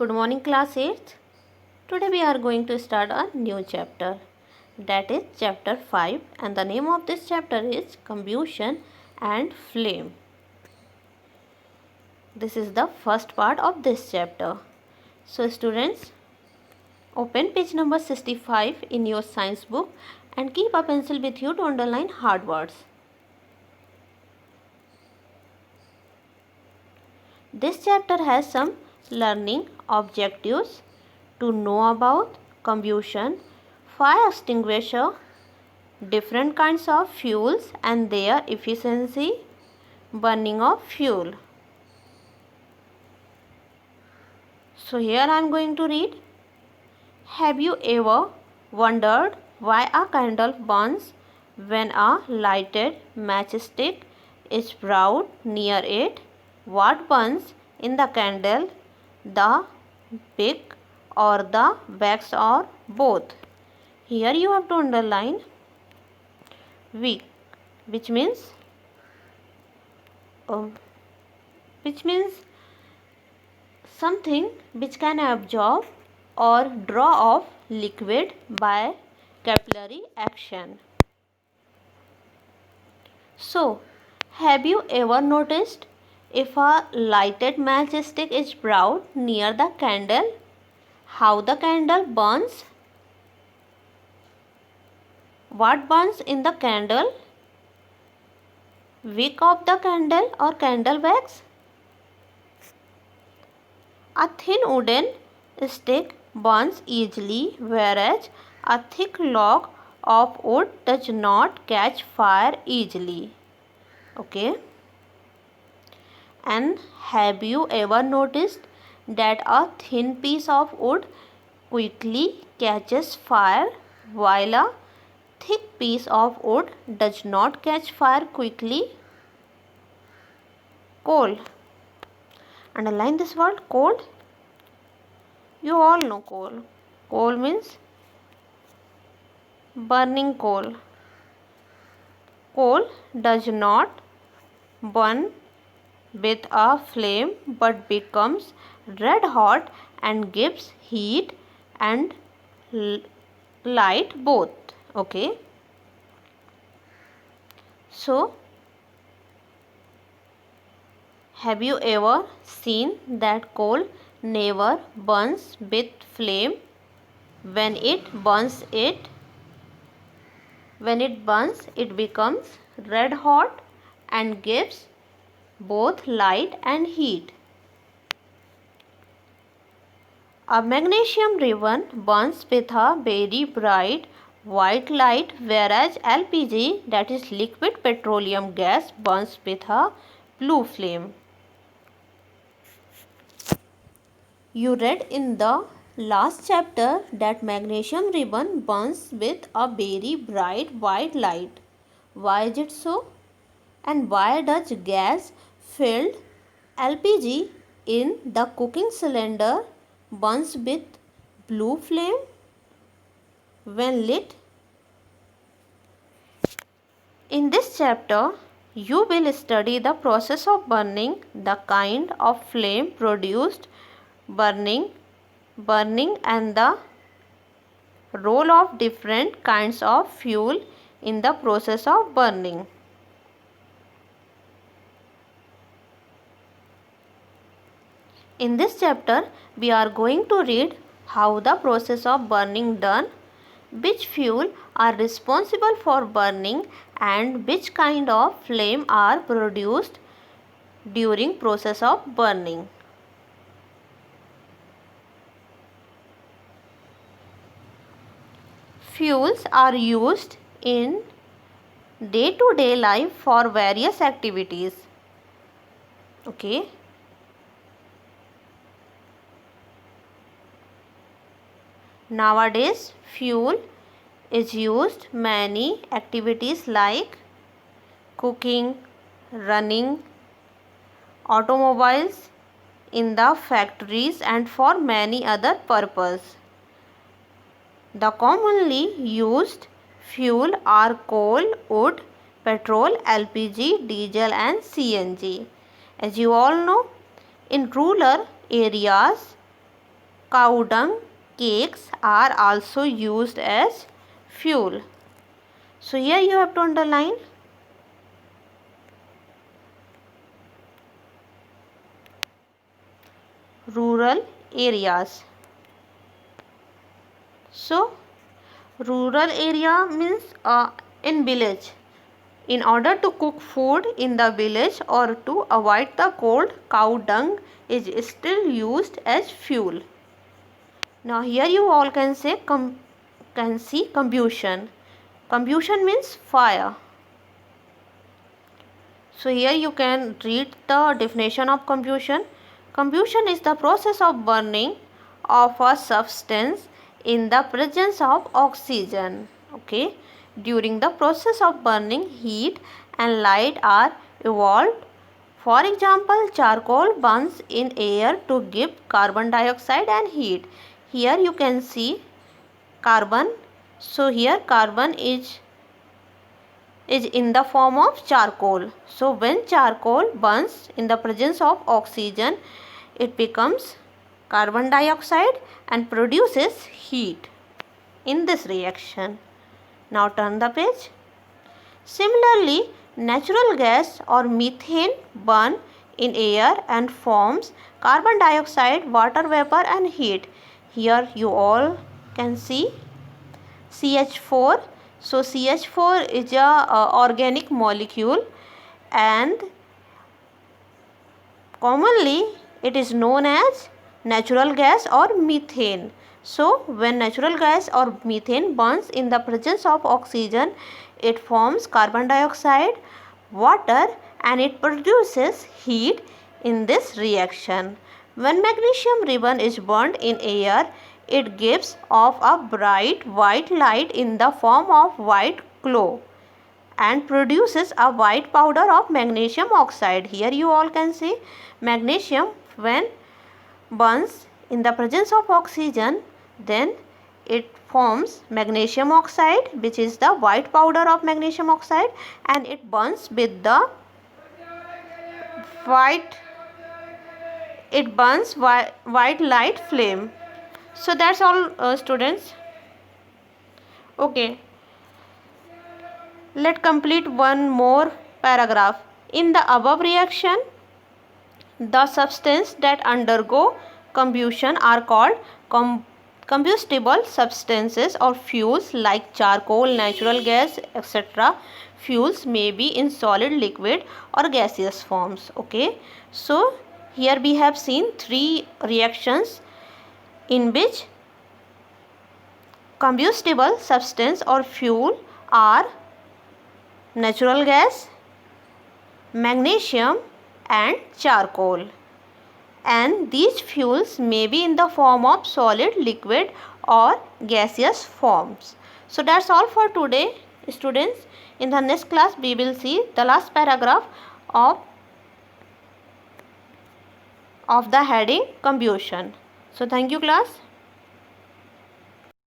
Good morning, class 8th. Today we are going to start a new chapter, that is chapter 5, and the name of this chapter is Combustion and Flame. This is the first part of this chapter. So students, open page number 65 in your science book and keep a pencil with you to underline hard words. This chapter has some learning objectives to know about combustion, fire extinguisher, different kinds of fuels and their efficiency, burning of fuel. So here I am going to read. Have you ever wondered why a candle burns when a lighted matchstick is brought near it? What burns in the candle, the wick or the wax or both? Here you have to underline wick, which means something which can absorb or draw off liquid by capillary action. So, have you ever noticed if a lighted matchstick is brought near the candle, how the candle burns? What burns in the candle? Wick of the candle or candle wax? A thin wooden stick burns easily, whereas a thick log of wood does not catch fire easily. Okay. And have you ever noticed that a thin piece of wood quickly catches fire while a thick piece of wood does not catch fire quickly? Coal. Underline this word, coal. You all know coal. Coal means burning coal. Coal does not burn with a flame but becomes red hot and gives heat and light both. Okay. So, have you ever seen that coal never burns with flame? When it burns, it becomes red hot and gives both light and heat. A magnesium ribbon burns with a very bright white light, whereas LPG, that is liquid petroleum gas, burns with a blue flame. You read in the last chapter that magnesium ribbon burns with a very bright white light. Why is it so? And why does gas filled LPG in the cooking cylinder burns with blue flame when lit? In this chapter, you will study the process of burning, the kind of flame produced burning and the role of different kinds of fuel in the process of burning. In this chapter, we are going to read how the process of burning done, which fuel are responsible for burning and which kind of flame are produced during process of burning. Fuels are used in day-to-day life for various activities. Okay. Nowadays, fuel is used many activities like cooking, running automobiles in the factories and for many other purposes. The commonly used fuel are coal, wood, petrol, LPG, diesel and CNG. As you all know, in rural areas, cow dung cakes are also used as fuel. So here you have to underline rural areas. So rural area means in village. In order to cook food in the village or to avoid the cold, cow dung is still used as fuel. Now here you all can say see combustion. Combustion means fire. So here you can read the definition of combustion. Combustion is the process of burning of a substance in the presence of oxygen. Okay. During the process of burning, heat and light are evolved. For example, charcoal burns in air to give carbon dioxide and heat. Here you can see carbon. So here carbon is in the form of charcoal. So when charcoal burns in the presence of oxygen, it becomes carbon dioxide and produces heat in this reaction. Now turn the page. Similarly, natural gas or methane burn in air and forms carbon dioxide, water vapor and heat. Here you all can see CH4. So CH4 is a organic molecule and commonly it is known as natural gas or methane. So when natural gas or methane burns in the presence of oxygen, it forms carbon dioxide, water and it produces heat in this reaction. When magnesium ribbon is burned in air, it gives off a bright white light in the form of white glow and produces a white powder of magnesium oxide. Here you all can see magnesium when burns in the presence of oxygen, then it forms magnesium oxide, which is the white powder of magnesium oxide, and it burns with the white light flame. So that's all students. Okay, let's complete one more paragraph. In the above reaction, the substances that undergo combustion are called combustible substances or fuels like charcoal, natural gas, etc. Fuels may be in solid, liquid or gaseous forms. Okay, so here we have seen three reactions in which combustible substance or fuel are natural gas, magnesium and charcoal, and these fuels may be in the form of solid, liquid or gaseous forms. So that's all for today, students. In the next class we will see the last paragraph of the heading combustion. So thank you class.